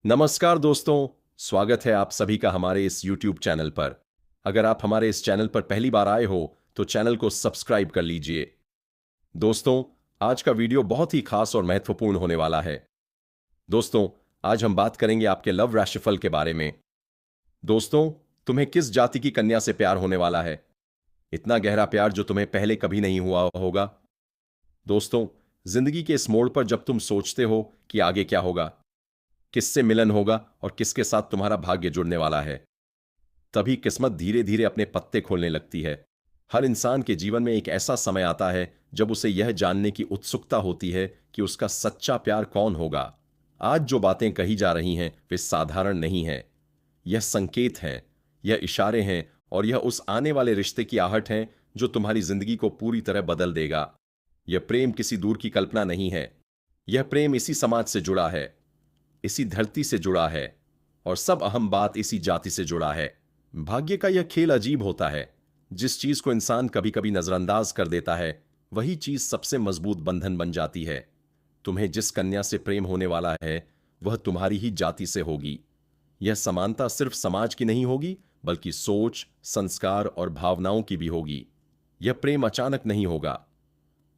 नमस्कार दोस्तों, स्वागत है आप सभी का हमारे इस YouTube चैनल पर। अगर आप हमारे इस चैनल पर पहली बार आए हो तो चैनल को सब्सक्राइब कर लीजिए। दोस्तों, आज का वीडियो बहुत ही खास और महत्वपूर्ण होने वाला है। दोस्तों, आज हम बात करेंगे आपके लव राशिफल के बारे में। दोस्तों, तुम्हें किस जाति की कन्या से प्यार होने वाला है? इतना गहरा प्यार जो तुम्हें पहले कभी नहीं हुआ होगा। दोस्तों, जिंदगी के इस मोड़ पर जब तुम सोचते हो कि आगे क्या होगा, किससे मिलन होगा और किसके साथ तुम्हारा भाग्य जुड़ने वाला है, तभी किस्मत धीरे धीरे अपने पत्ते खोलने लगती है। हर इंसान के जीवन में एक ऐसा समय आता है जब उसे यह जानने की उत्सुकता होती है कि उसका सच्चा प्यार कौन होगा। आज जो बातें कही जा रही हैं वे साधारण नहीं हैं। यह संकेत हैं, यह इशारे हैं और यह उस आने वाले रिश्ते की आहट है जो तुम्हारी जिंदगी को पूरी तरह बदल देगा। यह प्रेम किसी दूर की कल्पना नहीं है। यह प्रेम इसी समाज से जुड़ा है, इसी धरती से जुड़ा है और सब अहम बात इसी जाति से जुड़ा है। भाग्य का यह खेल अजीब होता है। जिस चीज को इंसान कभी कभी नजरअंदाज कर देता है वही चीज सबसे मजबूत बंधन बन जाती है। तुम्हें जिस कन्या से प्रेम होने वाला है वह तुम्हारी ही जाति से होगी। यह समानता सिर्फ समाज की नहीं होगी बल्कि सोच, संस्कार और भावनाओं की भी होगी। यह प्रेम अचानक नहीं होगा,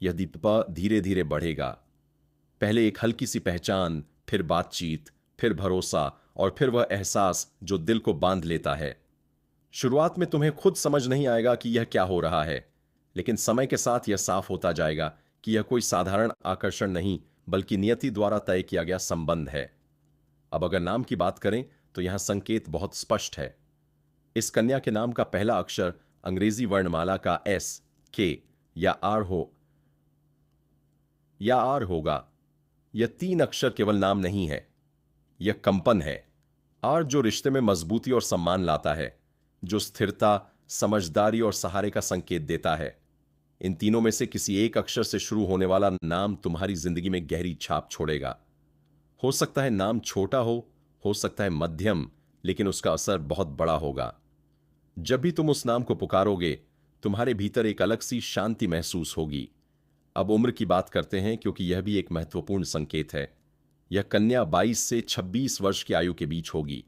यह दीपा धीरे धीरे बढ़ेगा। पहले एक हल्की सी पहचान, फिर बातचीत, फिर भरोसा और फिर वह एहसास जो दिल को बांध लेता है। शुरुआत में तुम्हें खुद समझ नहीं आएगा कि यह क्या हो रहा है, लेकिन समय के साथ यह साफ होता जाएगा कि यह कोई साधारण आकर्षण नहीं बल्कि नियति द्वारा तय किया गया संबंध है। अब अगर नाम की बात करें तो यहां संकेत बहुत स्पष्ट है। इस कन्या के नाम का पहला अक्षर अंग्रेजी वर्णमाला का एस, के या आर होगा। यह 3 अक्षर केवल नाम नहीं है, यह कंपन है। आर जो रिश्ते में मजबूती और सम्मान लाता है, जो स्थिरता, समझदारी और सहारे का संकेत देता है। इन तीनों में से किसी एक अक्षर से शुरू होने वाला नाम तुम्हारी जिंदगी में गहरी छाप छोड़ेगा। हो सकता है नाम छोटा हो सकता है मध्यम, लेकिन उसका असर बहुत बड़ा होगा। जब भी तुम उस नाम को पुकारोगे तुम्हारे भीतर एक अलग सी शांति महसूस होगी। अब उम्र की बात करते हैं क्योंकि यह भी एक महत्वपूर्ण संकेत है। यह कन्या 22 से 26 वर्ष की आयु के बीच होगी।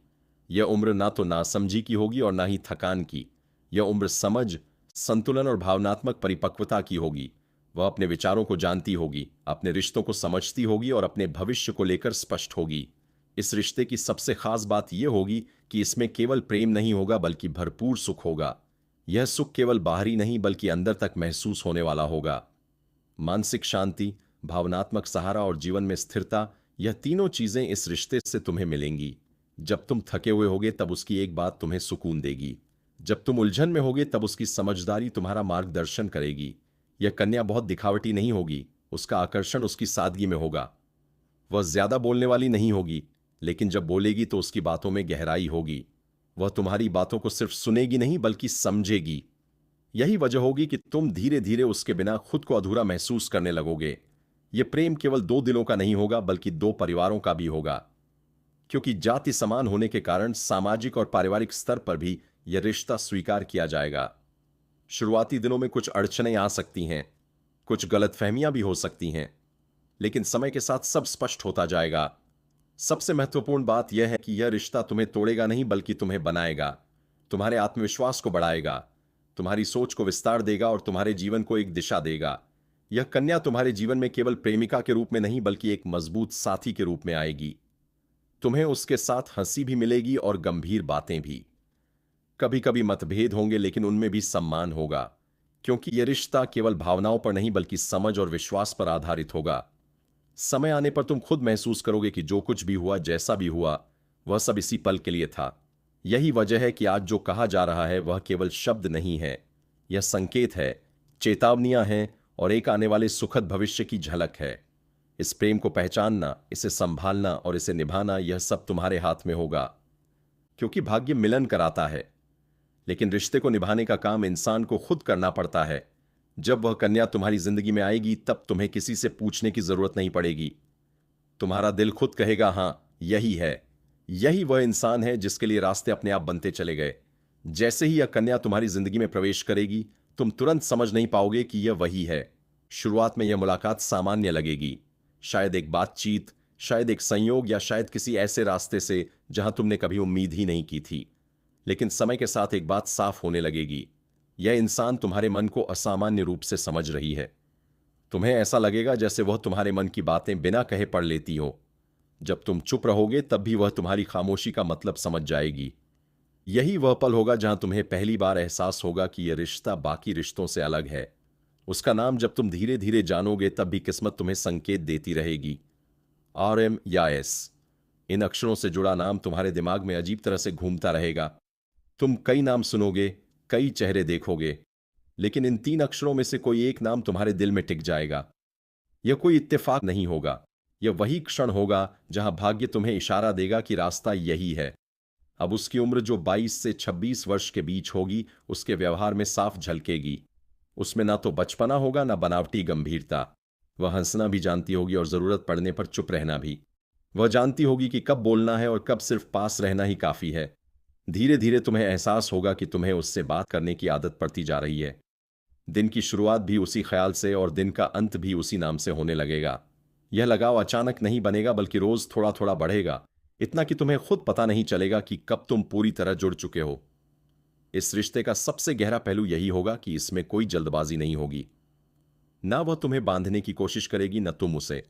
यह उम्र ना तो नासमझी की होगी और ना ही थकान की। यह उम्र समझ, संतुलन और भावनात्मक परिपक्वता की होगी। वह अपने विचारों को जानती होगी, अपने रिश्तों को समझती होगी और अपने भविष्य को लेकर स्पष्ट होगी। इस रिश्ते की सबसे खास बात यह होगी कि इसमें केवल प्रेम नहीं होगा बल्कि भरपूर सुख होगा। यह सुख केवल बाहरी नहीं बल्कि अंदर तक महसूस होने वाला होगा। मानसिक शांति, भावनात्मक सहारा और जीवन में स्थिरता, यह तीनों चीजें इस रिश्ते से तुम्हें मिलेंगी। जब तुम थके हुए होगे तब उसकी एक बात तुम्हें सुकून देगी। जब तुम उलझन में होगे तब उसकी समझदारी तुम्हारा मार्गदर्शन करेगी। यह कन्या बहुत दिखावटी नहीं होगी, उसका आकर्षण उसकी सादगी में होगा। वह ज्यादा बोलने वाली नहीं होगी, लेकिन जब बोलेगी तो उसकी बातों में गहराई होगी। वह तुम्हारी बातों को सिर्फ सुनेगी नहीं बल्कि समझेगी। यही वजह होगी कि तुम धीरे धीरे उसके बिना खुद को अधूरा महसूस करने लगोगे। यह प्रेम केवल 2 दिलों का नहीं होगा बल्कि 2 परिवारों का भी होगा, क्योंकि जाति समान होने के कारण सामाजिक और पारिवारिक स्तर पर भी यह रिश्ता स्वीकार किया जाएगा। शुरुआती दिनों में कुछ अड़चनें आ सकती हैं, कुछ गलतफहमियां भी हो सकती हैं, लेकिन समय के साथ सब स्पष्ट होता जाएगा। सबसे महत्वपूर्ण बात यह है कि यह रिश्ता तुम्हें तोड़ेगा नहीं बल्कि तुम्हें बनाएगा, तुम्हारे आत्मविश्वास को बढ़ाएगा, तुम्हारी सोच को विस्तार देगा और तुम्हारे जीवन को एक दिशा देगा। यह कन्या तुम्हारे जीवन में केवल प्रेमिका के रूप में नहीं बल्कि एक मजबूत साथी के रूप में आएगी। तुम्हें उसके साथ हंसी भी मिलेगी और गंभीर बातें भी। कभी कभी मतभेद होंगे लेकिन उनमें भी सम्मान होगा, क्योंकि यह रिश्ता केवल भावनाओं पर नहीं बल्कि समझ और विश्वास पर आधारित होगा। समय आने पर तुम खुद महसूस करोगे कि जो कुछ भी हुआ, जैसा भी हुआ, वह सब इसी पल के लिए था। यही वजह है कि आज जो कहा जा रहा है वह केवल शब्द नहीं है, यह संकेत है, चेतावनियां हैं और एक आने वाले सुखद भविष्य की झलक है। इस प्रेम को पहचानना, इसे संभालना और इसे निभाना, यह सब तुम्हारे हाथ में होगा, क्योंकि भाग्य मिलन कराता है, लेकिन रिश्ते को निभाने का काम इंसान को खुद करना पड़ता है। जब वह कन्या तुम्हारी जिंदगी में आएगी तब तुम्हें किसी से पूछने की जरूरत नहीं पड़ेगी। तुम्हारा दिल खुद कहेगा, हां, यही है। यही वह इंसान है जिसके लिए रास्ते अपने आप बनते चले गए। जैसे ही यह कन्या तुम्हारी जिंदगी में प्रवेश करेगी तुम तुरंत समझ नहीं पाओगे कि यह वही है। शुरुआत में यह मुलाकात सामान्य लगेगी, शायद एक बातचीत, शायद एक संयोग या शायद किसी ऐसे रास्ते से जहां तुमने कभी उम्मीद ही नहीं की थी। लेकिन समय के साथ एक बात साफ होने लगेगी। यह इंसान तुम्हारे मन को असामान्य रूप से समझ रही है। तुम्हें ऐसा लगेगा जैसे वह तुम्हारे मन की बातें बिना कहे पढ़ लेती हो। जब तुम चुप रहोगे तब भी वह तुम्हारी खामोशी का मतलब समझ जाएगी। यही वह पल होगा जहां तुम्हें पहली बार एहसास होगा कि यह रिश्ता बाकी रिश्तों से अलग है। उसका नाम जब तुम धीरे धीरे जानोगे तब भी किस्मत तुम्हें संकेत देती रहेगी। RM या S, इन अक्षरों से जुड़ा नाम तुम्हारे दिमाग में अजीब तरह से घूमता रहेगा। तुम कई नाम सुनोगे, कई चेहरे देखोगे, लेकिन इन 3 अक्षरों में से कोई एक नाम तुम्हारे दिल में टिक जाएगा। यह कोई इत्तेफाक नहीं होगा। यह वही क्षण होगा जहां भाग्य तुम्हें इशारा देगा कि रास्ता यही है। अब उसकी उम्र जो 22 से 26 वर्ष के बीच होगी, उसके व्यवहार में साफ झलकेगी। उसमें ना तो बचपना होगा ना बनावटी गंभीरता। वह हंसना भी जानती होगी और जरूरत पड़ने पर चुप रहना भी। वह जानती होगी कि कब बोलना है और कब सिर्फ पास रहना ही काफी है। धीरे धीरे तुम्हें एहसास होगा कि तुम्हें उससे बात करने की आदत पड़ती जा रही है। दिन की शुरुआत भी उसी ख्याल से और दिन का अंत भी उसी नाम से होने लगेगा। यह लगाव अचानक नहीं बनेगा बल्कि रोज थोड़ा थोड़ा बढ़ेगा, इतना कि तुम्हें खुद पता नहीं चलेगा कि कब तुम पूरी तरह जुड़ चुके हो। इस रिश्ते का सबसे गहरा पहलू यही होगा कि इसमें कोई जल्दबाजी नहीं होगी। ना वह तुम्हें बांधने की कोशिश करेगी न तुम उसे,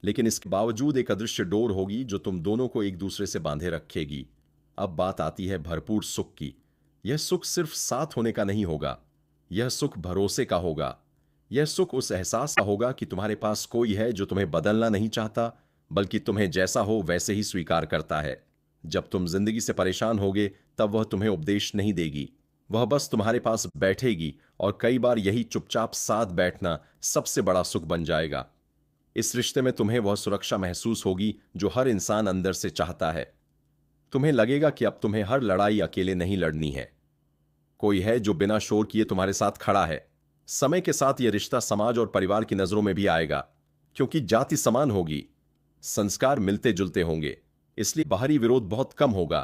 लेकिन इसके बावजूद एक अदृश्य डोर होगी जो तुम दोनों को एक दूसरे से बांधे रखेगी। अब बात आती है भरपूर सुख की। यह सुख सिर्फ साथ होने का नहीं होगा, यह सुख भरोसे का होगा। यह सुख उस एहसास का होगा कि तुम्हारे पास कोई है जो तुम्हें बदलना नहीं चाहता, बल्कि तुम्हें जैसा हो वैसे ही स्वीकार करता है। जब तुम जिंदगी से परेशान होगे तब वह तुम्हें उपदेश नहीं देगी, वह बस तुम्हारे पास बैठेगी और कई बार यही चुपचाप साथ बैठना सबसे बड़ा सुख बन जाएगा। इस रिश्ते में तुम्हें वह सुरक्षा महसूस होगी जो हर इंसान अंदर से चाहता है। तुम्हें लगेगा कि अब तुम्हें हर लड़ाई अकेले नहीं लड़नी है। कोई है जो बिना शोर किए तुम्हारे साथ खड़ा है। समय के साथ यह रिश्ता समाज और परिवार की नजरों में भी आएगा, क्योंकि जाति समान होगी, संस्कार मिलते जुलते होंगे, इसलिए बाहरी विरोध बहुत कम होगा।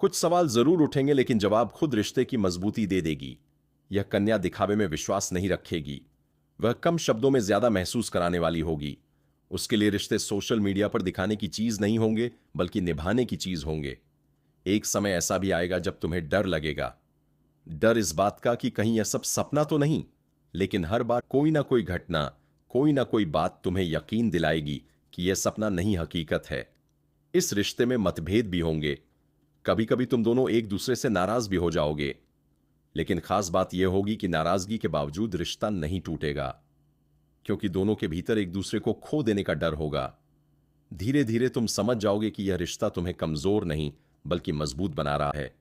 कुछ सवाल जरूर उठेंगे लेकिन जवाब खुद रिश्ते की मजबूती दे देगी। यह कन्या दिखावे में विश्वास नहीं रखेगी, वह कम शब्दों में ज्यादा महसूस कराने वाली होगी। उसके लिए रिश्ते सोशल मीडिया पर दिखाने की चीज नहीं होंगे बल्कि निभाने की चीज होंगे। एक समय ऐसा भी आएगा जब तुम्हें डर लगेगा। डर इस बात का कि कहीं यह सब सपना तो नहीं, लेकिन हर बार कोई ना कोई घटना, कोई ना कोई बात तुम्हें यकीन दिलाएगी कि यह सपना नहीं हकीकत है। इस रिश्ते में मतभेद भी होंगे, कभी कभी तुम दोनों एक दूसरे से नाराज भी हो जाओगे, लेकिन खास बात यह होगी कि नाराजगी के बावजूद रिश्ता नहीं टूटेगा, क्योंकि दोनों के भीतर एक दूसरे को खो देने का डर होगा। धीरे धीरे तुम समझ जाओगे कि यह रिश्ता तुम्हें कमजोर नहीं बल्कि मजबूत बना रहा है।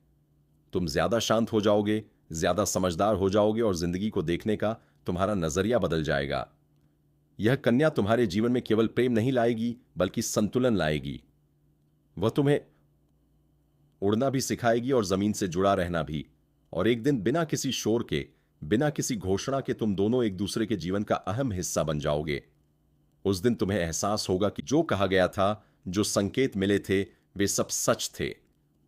तुम ज्यादा शांत हो जाओगे, ज्यादा समझदार हो जाओगे और जिंदगी को देखने का तुम्हारा नजरिया बदल जाएगा। यह कन्या तुम्हारे जीवन में केवल प्रेम नहीं लाएगी बल्कि संतुलन लाएगी। वह तुम्हें उड़ना भी सिखाएगी और जमीन से जुड़ा रहना भी। और एक दिन बिना किसी शोर के, बिना किसी घोषणा के तुम दोनों एक दूसरे के जीवन का अहम हिस्सा बन जाओगे। उस दिन तुम्हें एहसास होगा कि जो कहा गया था, जो संकेत मिले थे, वे सब सच थे।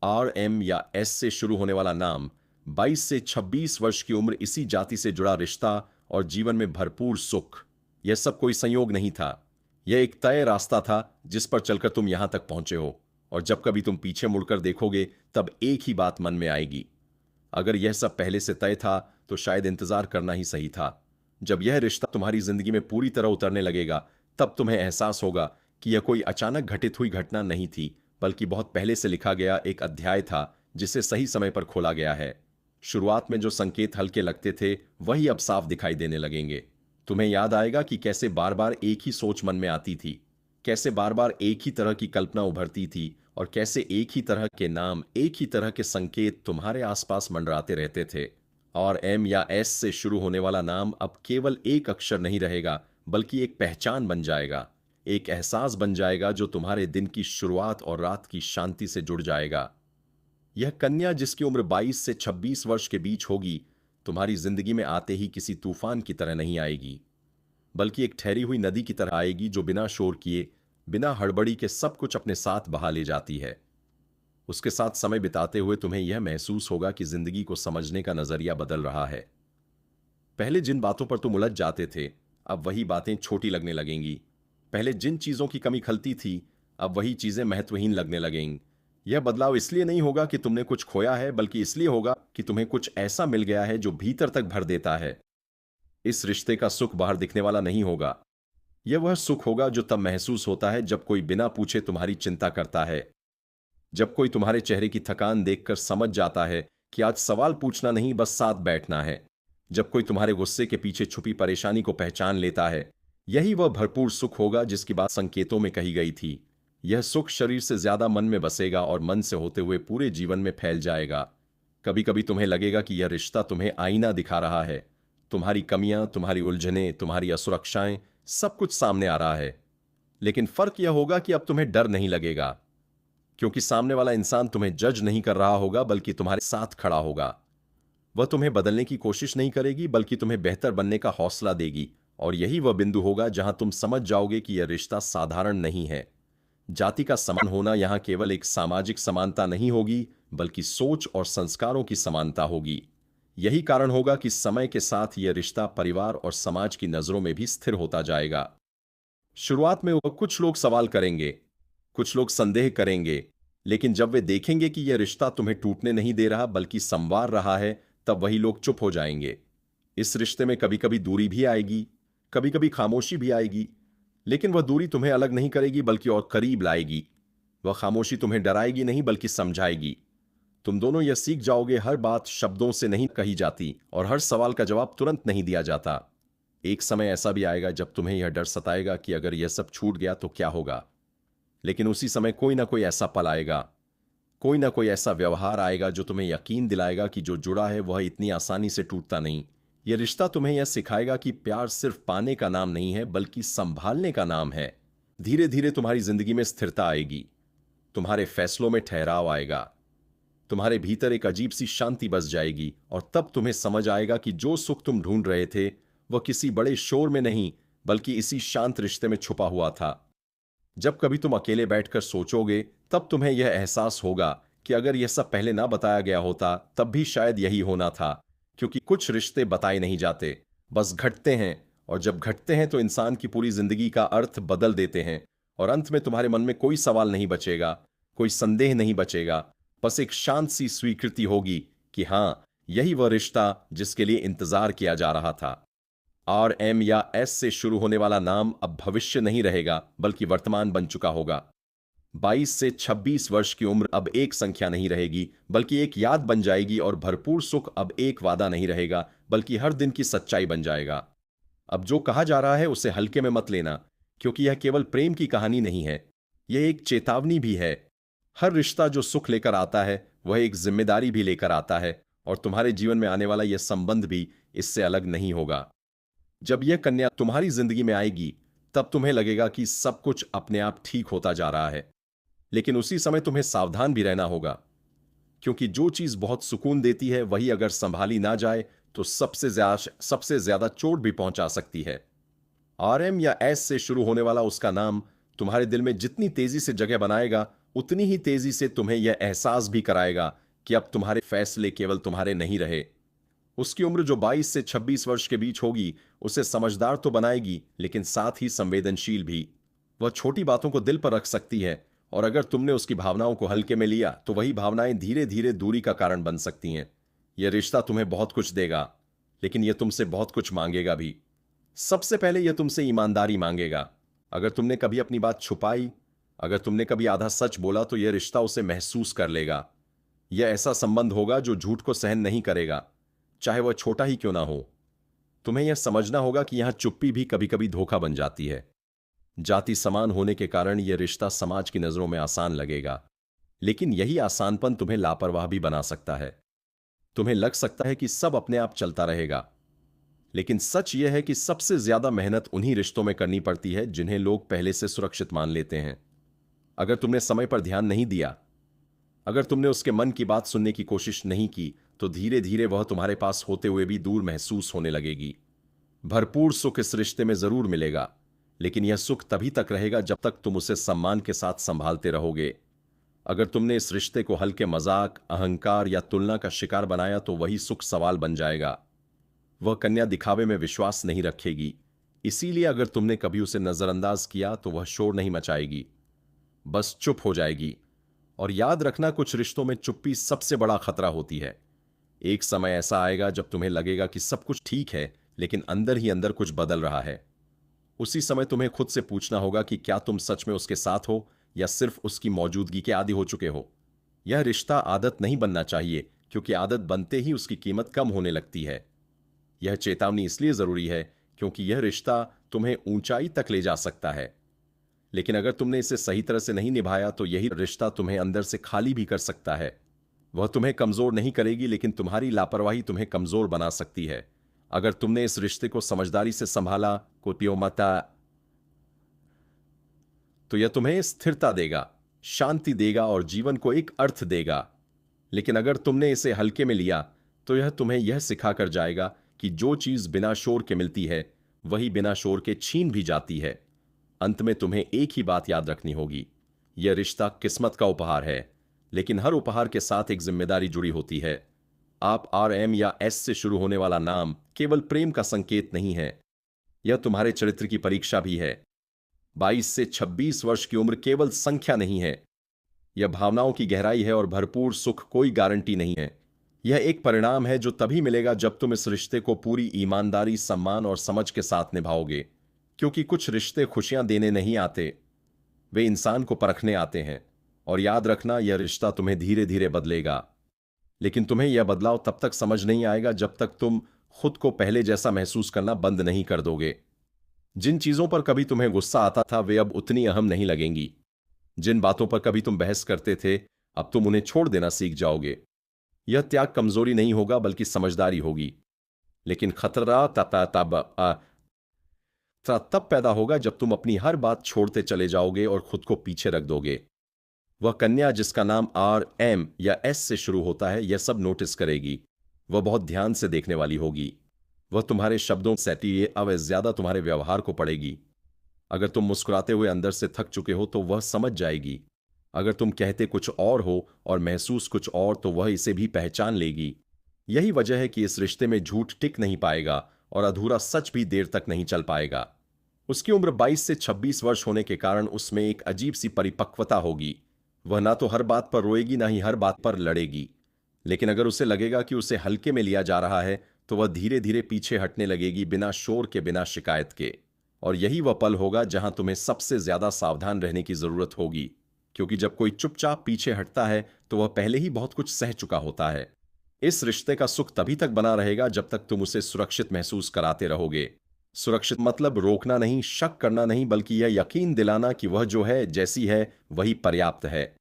RM या S से शुरू होने वाला नाम, 22 से 26 वर्ष की उम्र, इसी जाति से जुड़ा रिश्ता और जीवन में भरपूर सुख, यह सब कोई संयोग नहीं था। यह एक तय रास्ता था जिस पर चलकर तुम यहां तक पहुंचे हो। और जब कभी तुम पीछे मुड़कर देखोगे तब एक ही बात मन में आएगी, अगर यह सब पहले से तय था तो शायद इंतजार करना ही सही था। जब यह रिश्ता तुम्हारी जिंदगी में पूरी तरह उतरने लगेगा तब तुम्हें एहसास होगा कि यह कोई अचानक घटित हुई घटना नहीं थी, बल्कि बहुत पहले से लिखा गया एक अध्याय था जिसे सही समय पर खोला गया है। शुरुआत में जो संकेत हल्के लगते थे वही अब साफ दिखाई देने लगेंगे। तुम्हें याद आएगा कि कैसे बार बार एक ही सोच मन में आती थी, कैसे बार बार एक ही तरह की कल्पना उभरती थी और कैसे एक ही तरह के नाम, एक ही तरह के संकेत तुम्हारे आसपास मंडराते रहते थे। और M या S से शुरू होने वाला नाम अब केवल एक अक्षर नहीं रहेगा बल्कि एक पहचान बन जाएगा, एक एहसास बन जाएगा जो तुम्हारे दिन की शुरुआत और रात की शांति से जुड़ जाएगा। यह कन्या जिसकी उम्र 22 से 26 वर्ष के बीच होगी, तुम्हारी जिंदगी में आते ही किसी तूफान की तरह नहीं आएगी, बल्कि एक ठहरी हुई नदी की तरह आएगी जो बिना शोर किए, बिना हड़बड़ी के सब कुछ अपने साथ बहा ले जाती है। उसके साथ समय बिताते हुए तुम्हें यह महसूस होगा कि जिंदगी को समझने का नजरिया बदल रहा है। पहले जिन बातों पर तुम उलझ जाते थे अब वही बातें छोटी लगने लगेंगी। पहले जिन चीजों की कमी खलती थी, अब वही चीजें महत्वहीन लगने लगेंगी। यह बदलाव इसलिए नहीं होगा कि तुमने कुछ खोया है, बल्कि इसलिए होगा कि तुम्हें कुछ ऐसा मिल गया है जो भीतर तक भर देता है। इस रिश्ते का सुख बाहर दिखने वाला नहीं होगा। यह वह सुख होगा जो तब महसूस होता है जब कोई बिना पूछे तुम्हारी चिंता करता है, जब कोई तुम्हारे चेहरे की थकान देखकर समझ जाता है कि आज सवाल पूछना नहीं, बस साथ बैठना है, जब कोई तुम्हारे गुस्से के पीछे छुपी परेशानी को पहचान लेता है। यही वह भरपूर सुख होगा जिसकी बात संकेतों में कही गई थी। यह सुख शरीर से ज्यादा मन में बसेगा और मन से होते हुए पूरे जीवन में फैल जाएगा। कभी कभी तुम्हें लगेगा कि यह रिश्ता तुम्हें आईना दिखा रहा है। तुम्हारी कमियां, तुम्हारी उलझनें, तुम्हारी असुरक्षाएं, सब कुछ सामने आ रहा है। लेकिन फर्क यह होगा कि अब तुम्हें डर नहीं लगेगा, क्योंकि सामने वाला इंसान तुम्हें जज नहीं कर रहा होगा, बल्कि तुम्हारे साथ खड़ा होगा। वह तुम्हें बदलने की कोशिश नहीं करेगी, बल्कि तुम्हें बेहतर बनने का हौसला देगी। और यही वह बिंदु होगा जहां तुम समझ जाओगे कि यह रिश्ता साधारण नहीं है। जाति का समान होना यहां केवल एक सामाजिक समानता नहीं होगी, बल्कि सोच और संस्कारों की समानता होगी। यही कारण होगा कि समय के साथ यह रिश्ता परिवार और समाज की नजरों में भी स्थिर होता जाएगा। शुरुआत में वो कुछ लोग सवाल करेंगे, कुछ लोग संदेह करेंगे, लेकिन जब वे देखेंगे कि यह रिश्ता तुम्हें टूटने नहीं दे रहा बल्कि संवार रहा है, तब वही लोग चुप हो जाएंगे। इस रिश्ते में कभी कभी दूरी भी आएगी, कभी कभी खामोशी भी आएगी, लेकिन वह दूरी तुम्हें अलग नहीं करेगी बल्कि और करीब लाएगी। वह खामोशी तुम्हें डराएगी नहीं बल्कि समझाएगी। तुम दोनों यह सीख जाओगे, हर बात शब्दों से नहीं कही जाती और हर सवाल का जवाब तुरंत नहीं दिया जाता। एक समय ऐसा भी आएगा जब तुम्हें यह डर सताएगा कि अगर यह सब छूट गया तो क्या होगा। लेकिन उसी समय कोई ना कोई ऐसा पल आएगा, कोई ना कोई ऐसा व्यवहार आएगा जो तुम्हें यकीन दिलाएगा कि जो जुड़ा है वह इतनी आसानी से टूटता नहीं। यह रिश्ता तुम्हें यह सिखाएगा कि प्यार सिर्फ पाने का नाम नहीं है, बल्कि संभालने का नाम है। धीरे धीरे तुम्हारी जिंदगी में स्थिरता आएगी, तुम्हारे फैसलों में ठहराव आएगा, तुम्हारे भीतर एक अजीब सी शांति बस जाएगी। और तब तुम्हें समझ आएगा कि जो सुख तुम ढूंढ रहे थे वह किसी बड़े शोर में नहीं, बल्कि इसी शांत रिश्ते में छुपा हुआ था। जब कभी तुम अकेले बैठकर सोचोगे, तब तुम्हें यह एहसास होगा कि अगर यह सब पहले ना बताया गया होता तब भी शायद यही होना था। क्योंकि कुछ रिश्ते बताए नहीं जाते, बस घटते हैं, और जब घटते हैं तो इंसान की पूरी जिंदगी का अर्थ बदल देते हैं। और अंत में तुम्हारे मन में कोई सवाल नहीं बचेगा, कोई संदेह नहीं बचेगा, बस एक शांत सी स्वीकृति होगी कि हां, यही वह रिश्ता जिसके लिए इंतजार किया जा रहा था। RM या S से शुरू होने वाला नाम अब भविष्य नहीं रहेगा, बल्कि वर्तमान बन चुका होगा। 22 से 26 वर्ष की उम्र अब एक संख्या नहीं रहेगी, बल्कि एक याद बन जाएगी। और भरपूर सुख अब एक वादा नहीं रहेगा, बल्कि हर दिन की सच्चाई बन जाएगा। अब जो कहा जा रहा है उसे हल्के में मत लेना, क्योंकि यह केवल प्रेम की कहानी नहीं है, यह एक चेतावनी भी है। हर रिश्ता जो सुख लेकर आता है वह एक जिम्मेदारी भी लेकर आता है, और तुम्हारे जीवन में आने वाला यह संबंध भी इससे अलग नहीं होगा। जब यह कन्या तुम्हारी जिंदगी में आएगी, तब तुम्हें लगेगा कि सब कुछ अपने आप ठीक होता जा रहा है। लेकिन उसी समय तुम्हें सावधान भी रहना होगा, क्योंकि जो चीज बहुत सुकून देती है वही अगर संभाली ना जाए तो सबसे ज्यादा चोट भी पहुंचा सकती है। RM या S से शुरू होने वाला उसका नाम तुम्हारे दिल में जितनी तेजी से जगह बनाएगा, उतनी ही तेजी से तुम्हें यह एहसास भी कराएगा कि अब तुम्हारे फैसले केवल तुम्हारे नहीं रहे। उसकी उम्र जो 22 से 26 वर्ष के बीच होगी, उसे समझदार तो बनाएगी, लेकिन साथ ही संवेदनशील भी। वह छोटी बातों को दिल पर रख सकती है, और अगर तुमने उसकी भावनाओं को हल्के में लिया तो वही भावनाएं धीरे धीरे दूरी का कारण बन सकती हैं। यह रिश्ता तुम्हें बहुत कुछ देगा, लेकिन यह तुमसे बहुत कुछ मांगेगा भी। सबसे पहले यह तुमसे ईमानदारी मांगेगा। अगर तुमने कभी अपनी बात छुपाई, अगर तुमने कभी आधा सच बोला, तो यह रिश्ता उसे महसूस कर लेगा। यह ऐसा संबंध होगा जो झूठ को सहन नहीं करेगा, चाहे वह छोटा ही क्यों ना हो। तुम्हें यह समझना होगा कि यहां चुप्पी भी कभी कभी धोखा बन जाती है। जाति समान होने के कारण यह रिश्ता समाज की नजरों में आसान लगेगा, लेकिन यही आसानपन तुम्हें लापरवाह भी बना सकता है। तुम्हें लग सकता है कि सब अपने आप चलता रहेगा, लेकिन सच यह है कि सबसे ज्यादा मेहनत उन्हीं रिश्तों में करनी पड़ती है जिन्हें लोग पहले से सुरक्षित मान लेते हैं। अगर तुमने समय पर ध्यान नहीं दिया, अगर तुमने उसके मन की बात सुनने की कोशिश नहीं की, तो धीरे धीरे वह तुम्हारे पास होते हुए भी दूर महसूस होने लगेगी। भरपूर सुख इस रिश्ते में जरूर मिलेगा, लेकिन यह सुख तभी तक रहेगा जब तक तुम उसे सम्मान के साथ संभालते रहोगे। अगर तुमने इस रिश्ते को हल्के मजाक, अहंकार या तुलना का शिकार बनाया, तो वही सुख सवाल बन जाएगा। वह कन्या दिखावे में विश्वास नहीं रखेगी, इसीलिए अगर तुमने कभी उसे नजरअंदाज किया तो वह शोर नहीं मचाएगी, बस चुप हो जाएगी। और याद रखना, कुछ रिश्तों में चुप्पी सबसे बड़ा खतरा होती है। एक समय ऐसा आएगा जब तुम्हें लगेगा कि सब कुछ ठीक है, लेकिन अंदर ही अंदर कुछ बदल रहा है। उसी समय तुम्हें खुद से पूछना होगा कि क्या तुम सच में उसके साथ हो या सिर्फ उसकी मौजूदगी के आदी हो चुके हो। यह रिश्ता आदत नहीं बनना चाहिए, क्योंकि आदत बनते ही उसकी कीमत कम होने लगती है। यह चेतावनी इसलिए जरूरी है क्योंकि यह रिश्ता तुम्हें ऊंचाई तक ले जा सकता है, लेकिन अगर तुमने इसे सही तरह से नहीं निभाया तो यही रिश्ता तुम्हें अंदर से खाली भी कर सकता है। वह तुम्हें कमजोर नहीं करेगी, लेकिन तुम्हारी लापरवाही तुम्हें कमजोर बना सकती है। अगर तुमने इस रिश्ते को समझदारी से संभाला, को पियो मता, तो यह तुम्हें स्थिरता देगा, शांति देगा और जीवन को एक अर्थ देगा। लेकिन अगर तुमने इसे हल्के में लिया तो यह तुम्हें यह सिखा कर जाएगा कि जो चीज बिना शोर के मिलती है वही बिना शोर के छीन भी जाती है। अंत में तुम्हें एक ही बात याद रखनी होगी, यह रिश्ता किस्मत का उपहार है, लेकिन हर उपहार के साथ एक जिम्मेदारी जुड़ी होती है। आप RM या S से शुरू होने वाला नाम केवल प्रेम का संकेत नहीं है, यह तुम्हारे चरित्र की परीक्षा भी है। 22 से 26 वर्ष की उम्र केवल संख्या नहीं है, यह भावनाओं की गहराई है, और भरपूर सुख कोई गारंटी नहीं है। यह एक परिणाम है जो तभी मिलेगा जब तुम इस रिश्ते को पूरी ईमानदारी, सम्मान और समझ के साथ निभाओगे। क्योंकि कुछ रिश्ते खुशियां देने नहीं आते, वे इंसान को परखने आते हैं। और याद रखना, यह रिश्ता तुम्हें धीरे धीरे बदलेगा, लेकिन तुम्हें यह बदलाव तब तक समझ नहीं आएगा जब तक तुम खुद को पहले जैसा महसूस करना बंद नहीं कर दोगे। जिन चीजों पर कभी तुम्हें गुस्सा आता था वे अब उतनी अहम नहीं लगेंगी। जिन बातों पर कभी तुम बहस करते थे अब तुम उन्हें छोड़ देना सीख जाओगे। यह त्याग कमजोरी नहीं होगा बल्कि समझदारी होगी। लेकिन खतरा तब पैदा होगा जब तुम अपनी हर बात छोड़ते चले जाओगे और खुद को पीछे रख दोगे। वह कन्या जिसका नाम RM या S से शुरू होता है यह सब नोटिस करेगी। वह बहुत ध्यान से देखने वाली होगी। वह तुम्हारे शब्दों से अब ज्यादा तुम्हारे व्यवहार को पढ़ेगी। अगर तुम मुस्कुराते हुए अंदर से थक चुके हो तो वह समझ जाएगी। अगर तुम कहते कुछ और हो और महसूस कुछ और तो वह इसे भी पहचान लेगी। यही वजह है कि इस रिश्ते में झूठ टिक नहीं पाएगा और अधूरा सच भी देर तक नहीं चल पाएगा। उसकी उम्र 22 से 26 वर्ष होने के कारण उसमें एक अजीब सी परिपक्वता होगी। वह ना तो हर बात पर रोएगी ना ही हर बात पर लड़ेगी। लेकिन अगर उसे लगेगा कि उसे हल्के में लिया जा रहा है तो वह धीरे धीरे पीछे हटने लगेगी, बिना शोर के, बिना शिकायत के। और यही वह पल होगा जहां तुम्हें सबसे ज्यादा सावधान रहने की जरूरत होगी, क्योंकि जब कोई चुपचाप पीछे हटता है तो वह पहले ही बहुत कुछ सह चुका होता है। इस रिश्ते का सुख तभी तक बना रहेगा जब तक तुम उसे सुरक्षित महसूस कराते रहोगे। सुरक्षित मतलब रोकना नहीं, शक करना नहीं, बल्कि यह यकीन दिलाना कि वह जो है, जैसी है, वही पर्याप्त है।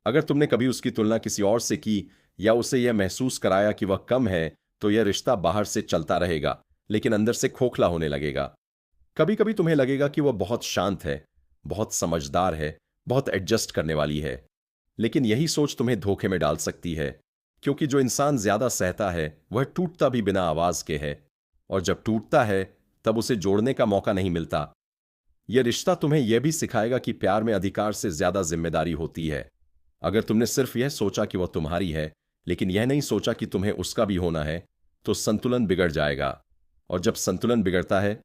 अगर तुमने कभी उसकी तुलना किसी और से की या उसे यह महसूस कराया कि वह कम है तो यह रिश्ता बाहर से चलता रहेगा लेकिन अंदर से खोखला होने लगेगा। कभी कभी तुम्हें लगेगा कि वह बहुत शांत है, बहुत समझदार है, बहुत एडजस्ट करने वाली है, लेकिन यही सोच तुम्हें धोखे में डाल सकती है, क्योंकि जो इंसान ज्यादा सहता है वह टूटता भी बिना आवाज के है, और जब टूटता है तब उसे जोड़ने का मौका नहीं मिलता। यह रिश्ता तुम्हें यह भी सिखाएगा कि प्यार में अधिकार से ज्यादा जिम्मेदारी होती है। अगर तुमने सिर्फ यह सोचा कि वह तुम्हारी है लेकिन यह नहीं सोचा कि तुम्हें उसका भी होना है तो संतुलन बिगड़ जाएगा, और जब संतुलन बिगड़ता है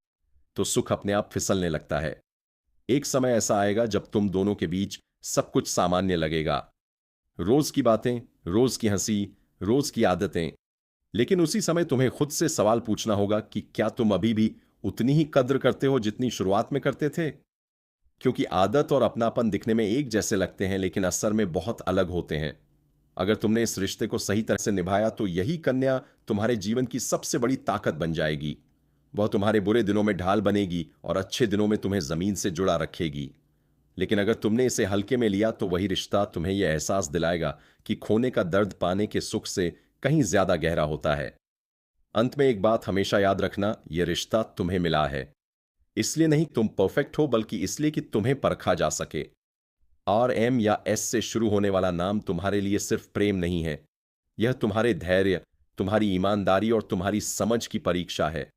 तो सुख अपने आप फिसलने लगता है। एक समय ऐसा आएगा जब तुम दोनों के बीच सब कुछ सामान्य लगेगा, रोज की बातें, रोज की हंसी, रोज की आदतें। लेकिन उसी समय तुम्हें खुद से सवाल पूछना होगा कि क्या तुम अभी भी उतनी ही कद्र करते हो जितनी शुरुआत में करते थे? क्योंकि आदत और अपनापन दिखने में एक जैसे लगते हैं लेकिन असर में बहुत अलग होते हैं। अगर तुमने इस रिश्ते को सही तरह से निभाया तो यही कन्या तुम्हारे जीवन की सबसे बड़ी ताकत बन जाएगी। वह तुम्हारे बुरे दिनों में ढाल बनेगी और अच्छे दिनों में तुम्हें जमीन से जुड़ा रखेगी। लेकिन अगर तुमने इसे हल्के में लिया तो वही रिश्ता तुम्हें यह एहसास दिलाएगा कि खोने का दर्द पाने के सुख से कहीं ज्यादा गहरा होता है। अंत में एक बात हमेशा याद रखना, यह रिश्ता तुम्हें मिला है इसलिए नहीं तुम परफेक्ट हो, बल्कि इसलिए कि तुम्हें परखा जा सके। RM या S से शुरू होने वाला नाम तुम्हारे लिए सिर्फ प्रेम नहीं है, यह तुम्हारे धैर्य, तुम्हारी ईमानदारी और तुम्हारी समझ की परीक्षा है।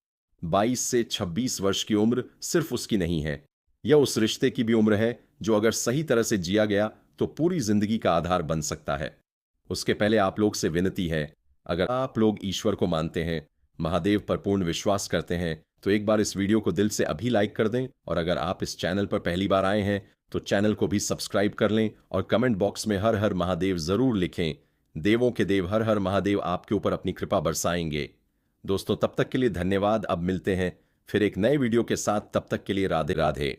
22 से 26 वर्ष की उम्र सिर्फ उसकी नहीं है, यह उस रिश्ते की भी उम्र है जो अगर सही तरह से जिया गया तो पूरी जिंदगी का आधार बन सकता है। उसके पहले आप लोग से विनती है, अगर आप लोग ईश्वर को मानते हैं, महादेव पर पूर्ण विश्वास करते हैं, तो एक बार इस वीडियो को दिल से अभी लाइक कर दें, और अगर आप इस चैनल पर पहली बार आए हैं तो चैनल को भी सब्सक्राइब कर लें और कमेंट बॉक्स में हर हर महादेव जरूर लिखें। देवों के देव हर हर महादेव आपके ऊपर अपनी कृपा बरसाएंगे। दोस्तों, तब तक के लिए धन्यवाद। अब मिलते हैं फिर एक नए वीडियो के साथ। तब तक के लिए राधे राधे।